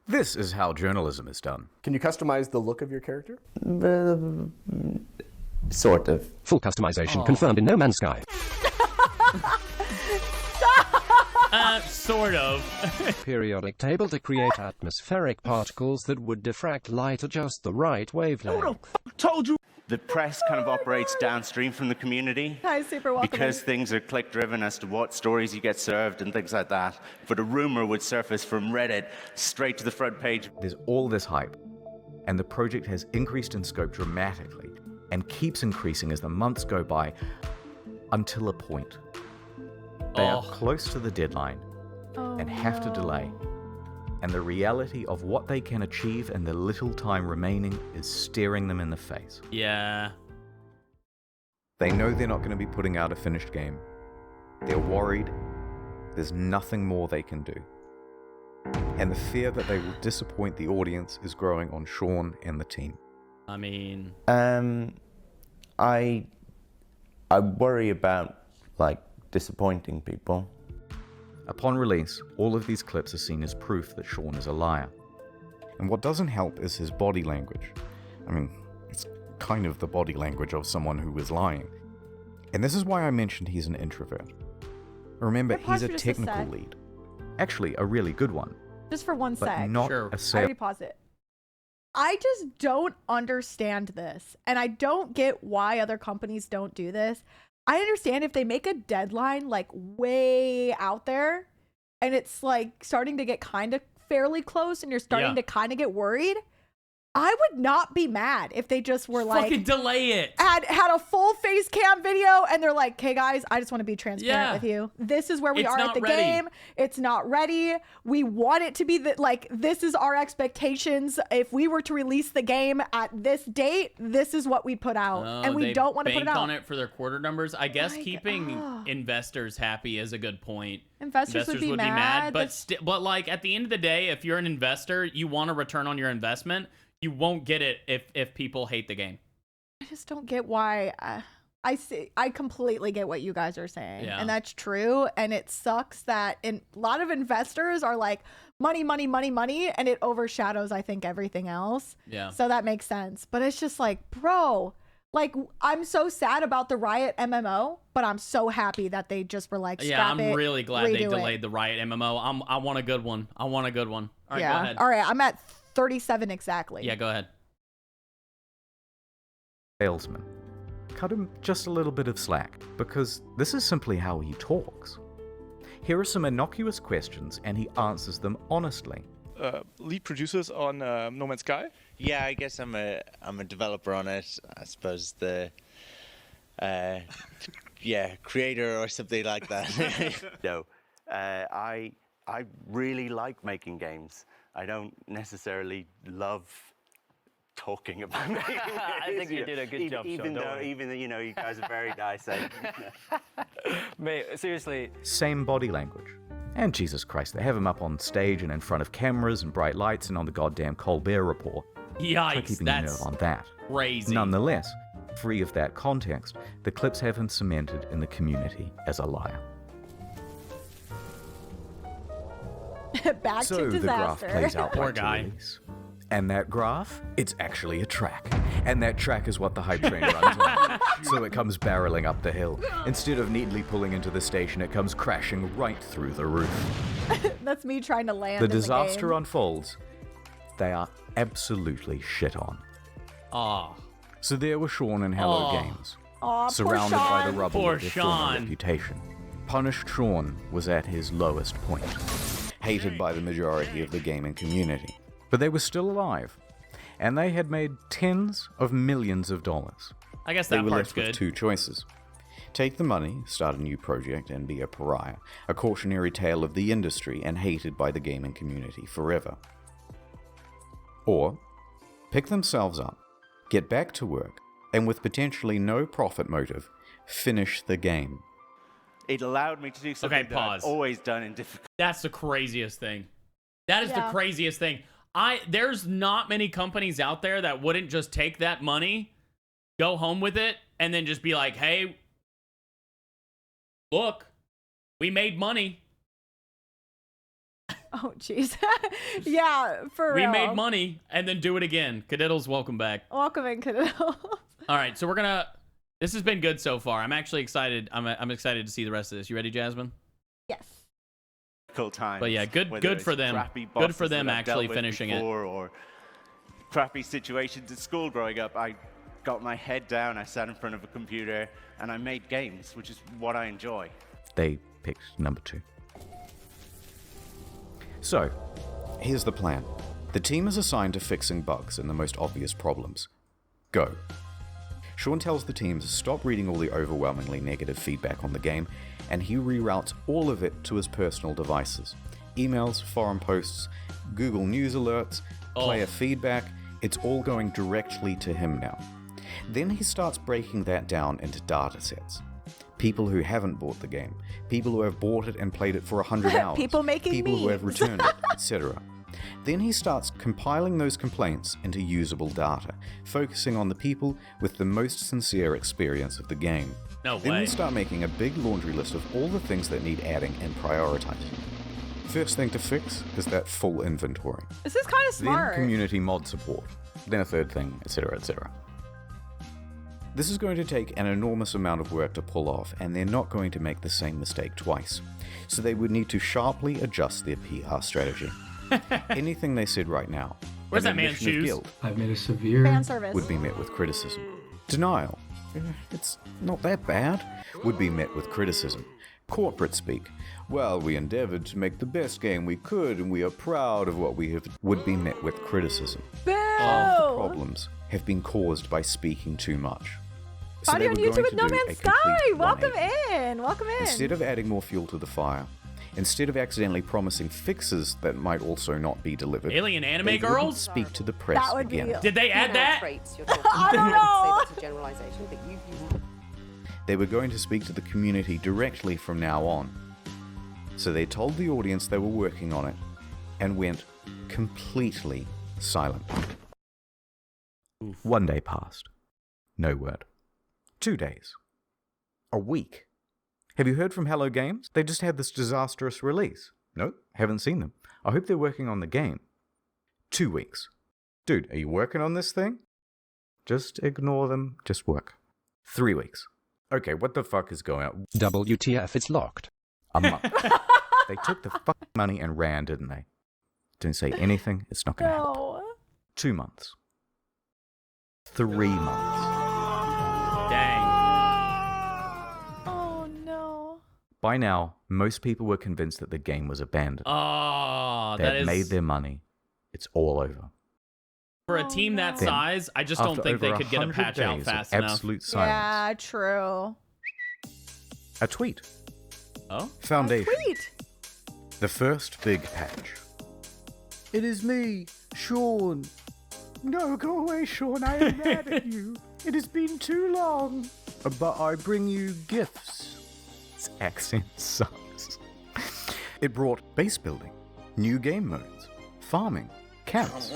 This is how journalism is done. Can you customize the look of your character? Sort of. Full customization confirmed in No Man's Sky. Sort of. Periodic table to create atmospheric particles that would diffract light at just the right wavelength. Told you. The press kind of operates downstream from the community. Hi, super welcome. Because things are click-driven as to what stories you get served and things like that. But a rumor would surface from Reddit straight to the front page. There's all this hype, and the project has increased in scope dramatically and keeps increasing as the months go by until a point. They are close to the deadline and have to delay. And the reality of what they can achieve in the little time remaining is staring them in the face. Yeah. They know they're not going to be putting out a finished game. They're worried. There's nothing more they can do. And the fear that they will disappoint the audience is growing on Sean and the team. I mean... I worry about, disappointing people. Upon release, all of these clips are seen as proof that Sean is a liar. And what doesn't help is his body language. I mean, it's kind of the body language of someone who is lying. And this is why I mentioned he's an introvert. Remember, Can I pause he's a for just a technical sec? lead. Actually, a really good one. Just for one But sec. not Sure. a I sale. already paused it. I just don't understand this. And I don't get why other companies don't do this. I understand if they make a deadline like way out there and it's like starting to get kind of fairly close and you're starting to kind of get worried. I would not be mad if they just were like fucking delay it. Had a full face cam video and they're like, "Hey guys, I just want to be transparent with you. This is where we are at the game. It's not ready. We want it to be like this is our expectations. If we were to release the game at this date, this is what we put out, and we don't want to put it bank out on it for their quarter numbers. I guess keeping investors happy is a good point. Investors would be mad, but like at the end of the day, if you're an investor, you want a return on your investment. You won't get it if people hate the game. I just don't get why. I completely get what you guys are saying, and that's true. And it sucks that a lot of investors are like money, money, money, money, and it overshadows, I think, everything else. Yeah. So that makes sense. But it's just like, bro, like I'm so sad about the Riot MMO, but I'm so happy that they just were like, scrap I'm it, really glad they redo delayed it. the Riot MMO. I want a good one. All right, go ahead. All right, I'm at 37 exactly. Yeah, go ahead. Salesman. Cut him just a little bit of slack, because this is simply how he talks. Here are some innocuous questions, and he answers them honestly. Lead producers on No Man's Sky? Yeah, I guess I'm a developer on it. I suppose the creator or something like that. No, I really like making games. I don't necessarily love talking about making games. I think you did a good job, even though you guys are very nice. Mate, seriously. Same body language. And Jesus Christ, they have him up on stage and in front of cameras and bright lights and on the goddamn Colbert Report. Try Yikes, keeping your that's nerve on that. crazy. Nonetheless, free of that context, the clips have him cemented in the community as a liar. Back So to the graph disaster. plays out Poor like to guy. release. And that graph, it's actually a track. And that track is what the hype train runs on. So it comes barreling up the hill. Instead of neatly pulling into the station, it comes crashing right through the roof. That's me trying to land The in disaster the game. unfolds. They are absolutely shit on. Oh. So there were Sean and Hello Aw. Games, Aw, poor surrounded by the Sean. rubble Poor of their former Sean. reputation. Punished Sean was at his lowest point, hated by the majority of the gaming community. But they were still alive, and they had made tens of millions of dollars. I guess They that were part's left good. with two choices. Take the money, start a new project, and be a pariah, a cautionary tale of the industry and hated by the gaming community forever. Or, pick themselves up, get back to work, and with potentially no profit motive, finish the game. It allowed me to do something that I've pause. always done in difficult. That's the craziest thing. That is the craziest thing. There's not many companies out there that wouldn't just take that money, go home with it, and then just be like, hey, look, we made money. Oh, jeez. Yeah, for We real. made money, and then do it again. Cadiddles, welcome back. Welcome in, Cadiddle. All right, so this has been good so far. I'm actually excited. I'm excited to see the rest of this. You ready, Jasmine? Yes. Times. But yeah, good whether it's for them. crappy Good for bosses them that I've actually dealt with finishing it. before, or crappy situations at school growing up. I got my head down, I sat in front of a computer, and I made games, which is what I enjoy. They picked number 2. So, here's the plan. The team is assigned to fixing bugs and the most obvious problems. Go. Sean tells the team to stop reading all the overwhelmingly negative feedback on the game, and he reroutes all of it to his personal devices. Emails, forum posts, Google News alerts, player feedback, it's all going directly to him now. Then he starts breaking that down into data sets. People who haven't bought the game, people who have bought it and played it for 100 hours, People making people who have memes. returned it, etc. Then he starts compiling those complaints into usable data, focusing on the people with the most sincere experience of the game. No Then way. we start making a big laundry list of all the things that need adding and prioritizing. First thing to fix is that full inventory. This is kind of smart. Then community mod support. Then a third thing, etc., etc. This is going to take an enormous amount of work to pull off, and they're not going to make the same mistake twice. so they would need to sharply adjust their PR strategy. Anything they said right now, where's that man's admission of shoes? guilt, I've made a severe Fan service. would be met with criticism. Denial, it's not that bad, would be met with criticism. Corporate speak, well, we endeavored to make the best game we could and we are proud of what we have, would be met with criticism. Boo! Half the problems have been caused by speaking too much. So Body they on were going YouTube with to No do Man's a Sky. complete Welcome 180. in. Welcome in. Instead of adding more fuel to the fire, instead of accidentally promising fixes that might also not be delivered, Alien anime they wouldn't girls? speak to the press That would be- again. Did they add that? I don't know. They were going to speak to the community directly from now on. So they told the audience they were working on it and went completely silent. One day passed. No word. 2 days. A week. Have you heard from Hello Games? They just had this disastrous release. Nope, haven't seen them. I hope they're working on the game. 2 weeks. Dude, are you working on this thing? Just ignore them. Just work. 3 weeks. Okay, what the fuck is going on? WTF, it's locked. A month. They took the fucking money and ran, didn't they? Didn't say anything. It's not going to happen. No. 2 months. 3 months. Dang. Oh no. By now, most people were convinced that the game was abandoned. Oh, They that had is made their money. It's all over. for a team that Then, size. I just don't after think they over could get a 100 patch out days of fast enough. absolute silence, Yeah, true. a tweet. Oh? Foundation. Tweet. The first big patch. It is me, Sean. No, go away, Sean. I am mad at you. It has been too long. But I bring you gifts. This accent sucks. It brought base building, new game modes, farming, camps.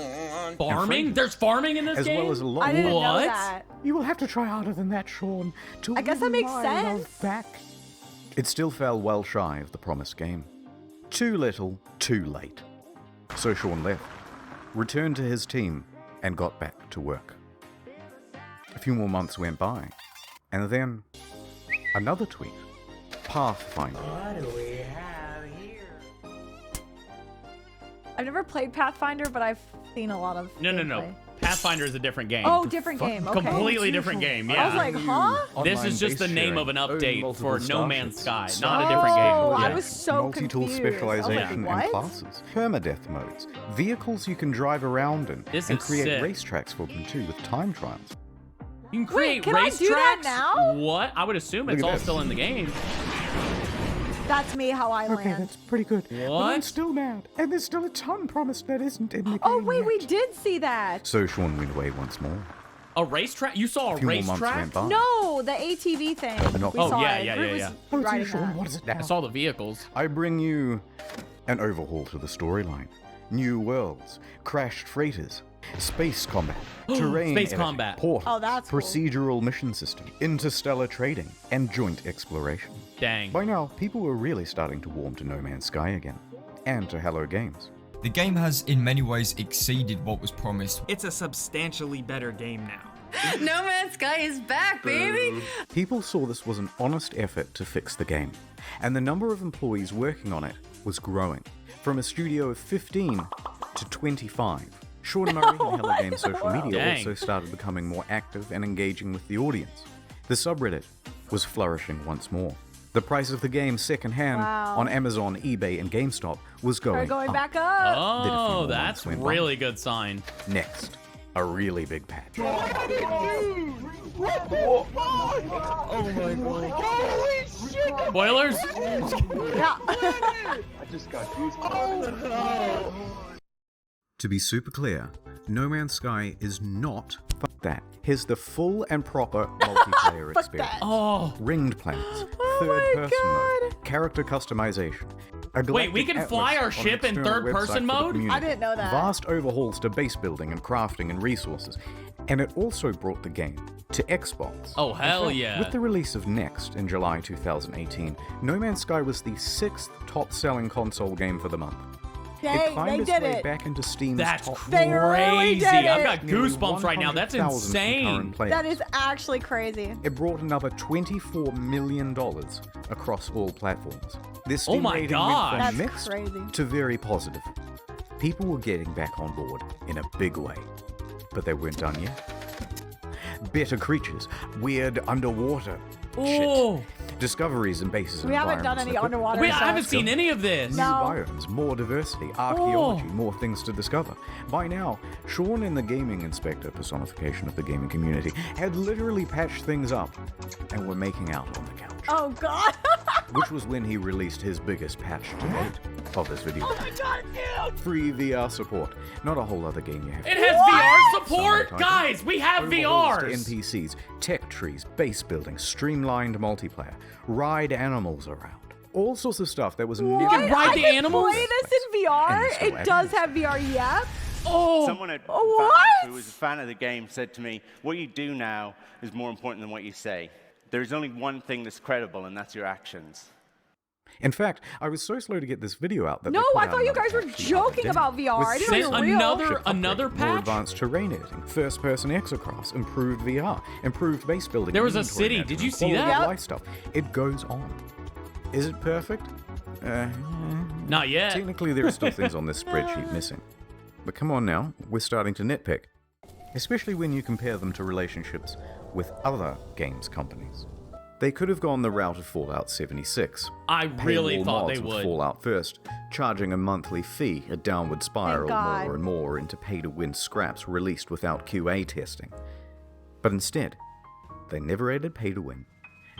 Farming? There's farming in this as game? well as a lot I didn't more. know that. You will have to try harder than that, Sean. To I guess that win makes my sense. love back. It still fell well shy of the promised game. Too little, too late. So Sean left, returned to his team, and got back to work. A few more months went by, and then another tweet. Pathfinder. What do we have here? I've never played Pathfinder, but I've seen a lot of No. gameplay. Pathfinder is a different game. Oh, different game. Okay. Completely different game, yeah. I was like, huh? This is just the name of an update for No Man's Sky, not a different Oh, game. I Yeah. was so Multi-tool confused. I was specialization like, and what? classes, permadeath modes, vehicles you can drive around in, This and is create sick. racetracks for them too with time trials. You can create can I race do that tracks? now? What? I would assume it's Look at all this. still in the game. That's me how I Okay, land. that's pretty good. But I'm What? still mad, and there's still a ton promised that isn't in the game. Oh wait, yet. we did see that. So Sean went away once more. A racetrack? You saw a A few more months racetrack? went by. No, the ATV thing. Not- We Oh, saw yeah, it. yeah, Drew yeah, was yeah. Oh, it's you, riding Sean. that. What is it I now? saw the vehicles. I bring you an overhaul to the storyline. New worlds, crashed freighters, space combat, terrain Space editing, combat. portals, Oh, that's cool. procedural mission system, interstellar trading, and joint exploration. Dang. By now, people were really starting to warm to No Man's Sky again, and to Hello Games. The game has in many ways exceeded what was promised. It's a substantially better game now. No Man's Sky is back, baby! People saw this was an honest effort to fix the game, and the number of employees working on it was growing, from a studio of 15 to 25. Sean Murray and Hello Games social media Dang. also started becoming more active and engaging with the audience. The subreddit was flourishing once more. The price of the game secondhand Wow. on Amazon, eBay, and GameStop was We're going going up. back up. Then a few Oh, more that's months went by. really good sign. Next, a really big patch. Oh my god. Holy shit! Spoilers? Yeah. I just got goosebumps. To be super clear, No Man's Sky is not fuck that. Here's the full and proper multiplayer Fuck experience. that. Oh. Ringed planets, Oh third-person my mode, character customization. a Wait, we galactic can fly atlas our on ship an in external third-person website for the mode? community. I didn't know that. Vast overhauls to base building and crafting and resources. And it also brought the game to Xbox. Oh, hell In fact, yeah. With the release of Next in July 2018, No Man's Sky was the 6th top-selling console game for the month. Dang, climbed they its did way it. back into Steam's That's top They really crazy. did I've it. got Nearly goosebumps right now. That's 100,000 insane. concurrent players. That is actually crazy. It brought another $24 million across all platforms. Their Steam Oh my rating gosh. went from That's mixed crazy. to very positive. People were getting back on board in a big way, but they weren't done yet. Better creatures, weird underwater Oh. shit, discoveries and bases. We haven't done any underwater Wait, stuff. I haven't seen any of this. New No. biomes, more diversity, archaeology, more things to discover. By now, Sean in the gaming inspector personification of the gaming community had literally patched things up and were making out on the couch. Oh god. Which was when he released his biggest patch to date of this video. Oh my god, dude. Free VR support. Not a whole other game you have. It has VR support? Guys, we have Overhauls to VRs. NPCs, tech trees, base building, streamlined multiplayer, ride animals around. All sorts of stuff that was never... What? ride I the can animals? play this in VR? And it's still It does have VR, yep. Oh. Someone at What? Valve, who was a fan of the game, said to me, "What you do now is more important than what you say. There's only one thing that's credible, and that's your actions." In fact, I was so slow to get this video out that No, they put I out thought you another guys were patch the other joking day about VR. with I didn't know you were real. Another more patch? advanced terrain editing, first-person exocrafts, improved VR, improved base building. There was a inventory city. management, Did you see quality that? of life stuff. It goes on. Is it perfect? Not yet. Technically, there are still things on this spreadsheet missing. But come on now, we're starting to nitpick. Especially when you compare them to relationships with other games companies. They could have gone the route of Fallout 76. I really Paywall thought they mods with would. Fallout first, charging a monthly fee, a downward spiral God. more and more into pay-to-win scraps released without QA testing. But instead, they never added pay-to-win.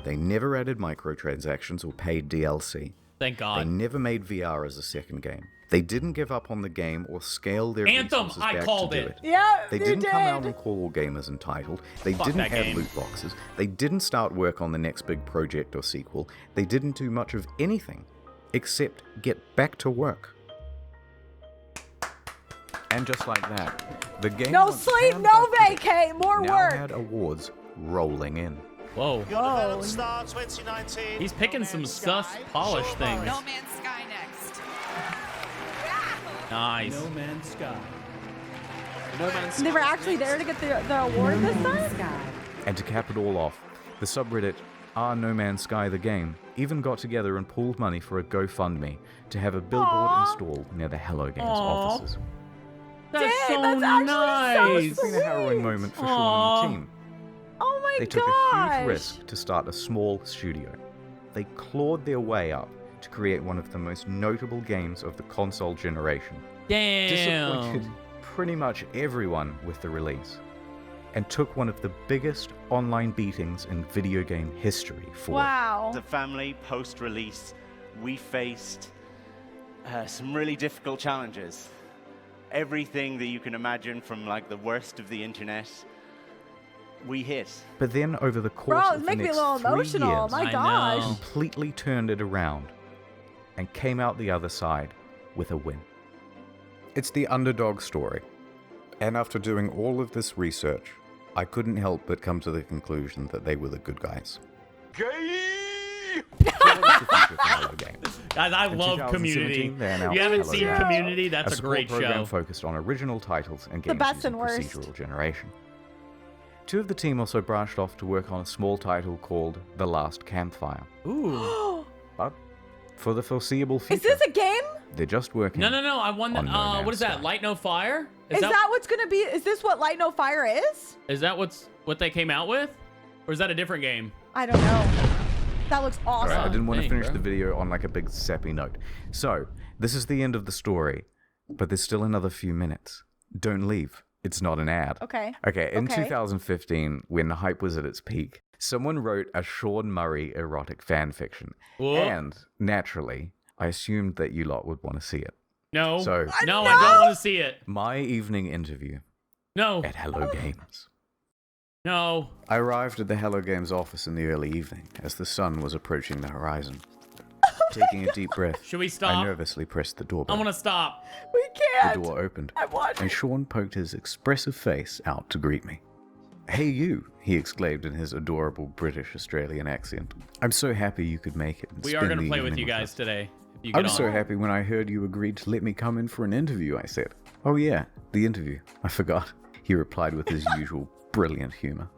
They never added microtransactions or paid DLC. Thank They God. never made VR as a second game. They didn't give up on the game or scale their Anthem, resources I back called to do it. it. Yeah, They you didn't did. come out and call all gamers entitled. They Fuck didn't that add game. loot boxes. They didn't start work on the next big project or sequel. They didn't do much of anything except get back to work. And just like that, the game No once sleep, panned no by critics vacay, more now work. had awards rolling in. Whoa. Whoa. He's picking some sus polish things. No Man's Sky next. Nice. No Man's Sky. They were actually there to get the award this time? And to cap it all off, the subreddit No Man's Sky the game even got together and pooled money for a GoFundMe to have a billboard installed near the Hello Games offices. That's Dang, so that's actually nice. It's been a harrowing moment for Sean Aw. and the team. Oh my They took a gosh. huge risk to start a small studio. They clawed their way up to create one of the most notable games of the console generation. Disappointed Damn. pretty much everyone with the release, and took one of the biggest online beatings in video game history for it. Wow. As a family, post-release, we faced some really difficult challenges. Everything that you can imagine from like the worst of the internet, we hit. But then over the course Bro, of the make me a next little 3 emotional. years, My I gosh. know. completely turned it around and came out the other side with a win. It's the underdog story. And after doing all of this research, I couldn't help but come to the conclusion that they were the good guys. Guys, I In love 2017, Community. they If announced you haven't Hello seen Games, Community, that's a support great program show. focused on original titles and The games best using and worst. procedural generation. Two of the team also branched off to work on a small title called The Last Campfire. Ooh. But for the foreseeable future, Is this a game? they're just working. No. I won the. on No Man's What is that? Sky. Light No Fire? Is that what's gonna be? Is this what Light No Fire is? Is that what they came out with, or is that a different game? I don't know. That looks awesome. Alright, I didn't want to Dang, finish bro. the video on like a big sappy note. So, this is the end of the story, but there's still another few minutes. Don't leave. It's not an ad. Okay. Okay, in Okay. 2015, when the hype was at its peak, someone wrote a Sean Murray erotic fan fiction. Whoa. And, naturally, I assumed that you lot would want to see it. No. So, No, I don't want to see it. my evening interview No. at Hello Games. No. I arrived at the Hello Games office in the early evening as the sun was approaching the horizon. Taking a deep breath, Should we I stop? nervously pressed the I doorbell. want to stop. We The can't. door opened, I'm watching. and Sean poked his expressive face out to greet me. "Hey you," he exclaimed in his adorable British-Australian accent. "I'm so happy you could make it and We are spend going to the play with evening you guys us." today. If I was so happy when I heard you agreed to let me come in for an interview, I said. Oh yeah, the interview. I forgot. He replied with his usual brilliant humor.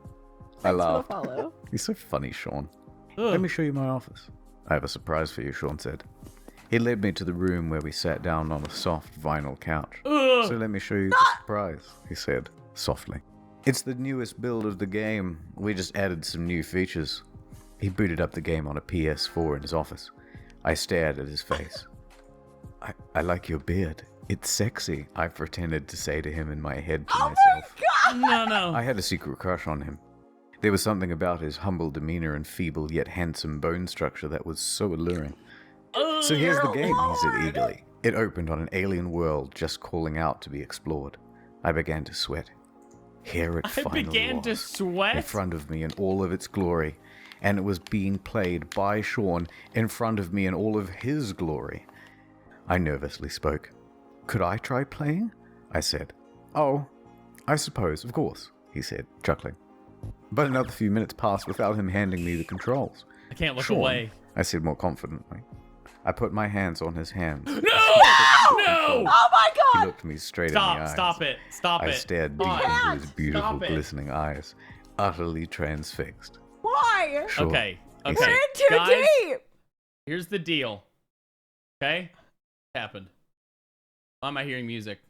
I laughed. You're so funny, Sean. Let me show you my office. I have a surprise for you, Sean said. He led me to the room where we sat down on a soft vinyl couch. So let me show you the surprise, he said, softly. It's the newest build of the game. We just added some new features. He booted up the game on a PS4 in his office. I stared at his face. I like your beard. It's sexy, I pretended to say to him in my head to myself. No. I had a secret crush on him. There was something about his humble demeanor and feeble yet handsome bone structure that was so alluring. So here's the game, he said eagerly. It opened on an alien world just calling out to be explored. I began to sweat. Here it finally began to sweat? in front of me in all of its glory. And it was being played by Sean in front of me in all of his glory. I nervously spoke. Could I try playing? I said. Oh, I suppose, of course, he said, chuckling. But another few minutes passed without him handing me the controls. I can't look Sean, away. I said more confidently. I put my hands on his hands. No! No! Oh my God! He looked me straight in the eyes. Stop it. Stop it. I stared deep into his beautiful, glistening eyes, utterly transfixed. Why? Sure, Okay. We're in too deep. Here's the deal. Okay? What happened? Why am I hearing music?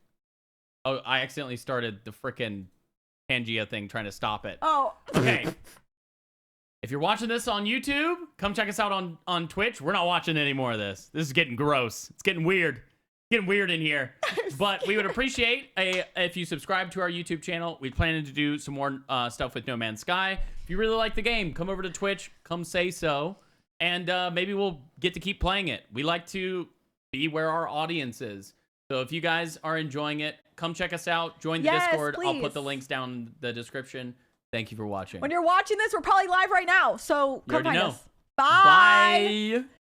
Oh, I accidentally started the frickin' Pangea thing trying to stop it. Oh. Okay. If you're watching this on YouTube, come check us out on Twitch. We're not watching any more of this. This is getting gross. It's getting weird. Getting weird in here. But we would appreciate if you subscribe to our YouTube channel. We plan to do some more stuff with No Man's Sky. If you really like the game, come over to Twitch. Come say so. And maybe we'll get to keep playing it. We like to be where our audience is. So if you guys are enjoying it, come check us out. Join the Discord. Please. I'll put the links down in the description. Thank you for watching. When you're watching this, we're probably live right now. So come find us. Bye.